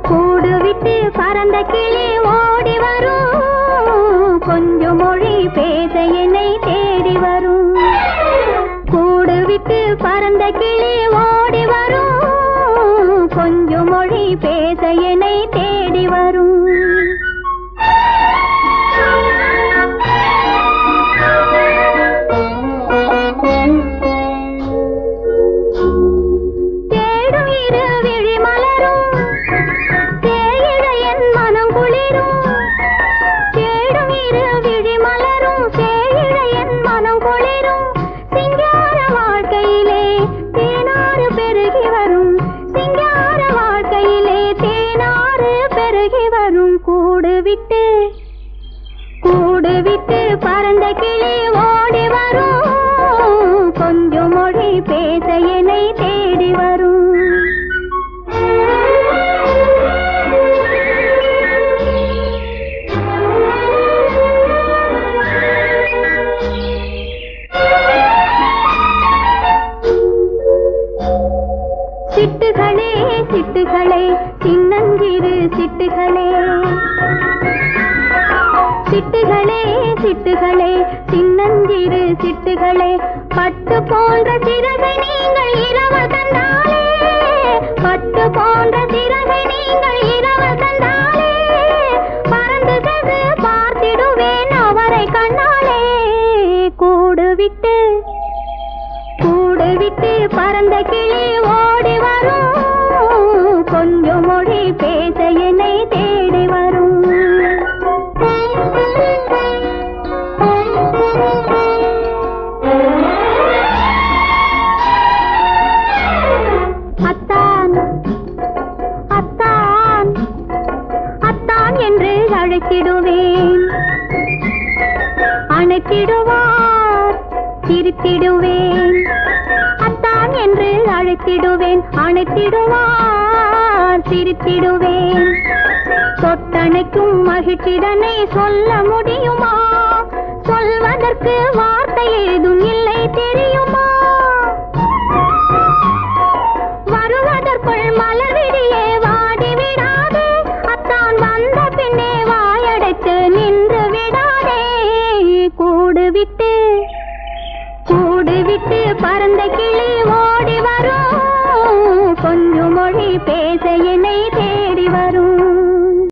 கூடு விட்டு பறந்த கிளி ஓடி வரும், கொஞ்சம் மொழி பேச என்னை தேடி வரும். கூடு விட்டு பறந்த கிளி ஓடி வரும், கொஞ்சம் மொழி பேச என்னை தேடி வரும். தேடும் இரு விழி மலரும், தேயிட என் மனம் குளிரும். தேடும் இரு விழி மலரும், தேயிட என் மனம் குளிரும். சிங்கார வாழ்க்கையிலே தேனாறு பெருகி வரும், சிங்கார வாழ்க்கையிலே தேனாறு பெருகி வரும். கூடு விட்டு பறந்த கிளி ஓடி வரும், கொஞ்சம் மொழி பேச என்னை தேடி வரும். சிட்டுகளே சிட்டுகளே சின்னஞ்சிறு சிட்டுகளே, சிட்டுகளே சிட்டுகளே சின்னஞ்சிறு சிட்டுகளே, பட்டு போன்ற சிறகை நீங்கள் இரவு கண்டாலே, பட்டு போன்ற சிறகை நீங்கள் இரவு கண்டாலே, பறந்து சென்று பார்த்திடுவேன் அவரை கண்ணாலே. கூடு விட்டு பறந்த கிளி ஓடி வரும், கொஞ்சம் மொழி பேச என்னை தேடி வரும். அத்தான் அத்தான் அத்தான் என்று அழைத்திடுவேன், அணைத்திடுவார் சிரித்திடுவேன். அத்தான் என்று அழைத்திடுவேன், அணைத்திடுவார் சிரித்திடுவேன். தொட்டணைக்கும் மகிழ்ச்சிதனை சொல்ல முடியுமா? சொல்வதற்கு வார்த்தை ஏதும் இல்லை தெரியுமா? வருவதற்குள் மலர் விடியே வாடிவிடாதே, அத்தான் வந்த பின்னே வாயடைத்து நின்று விடாதே. கூடு விட்டு பறந்த கிளி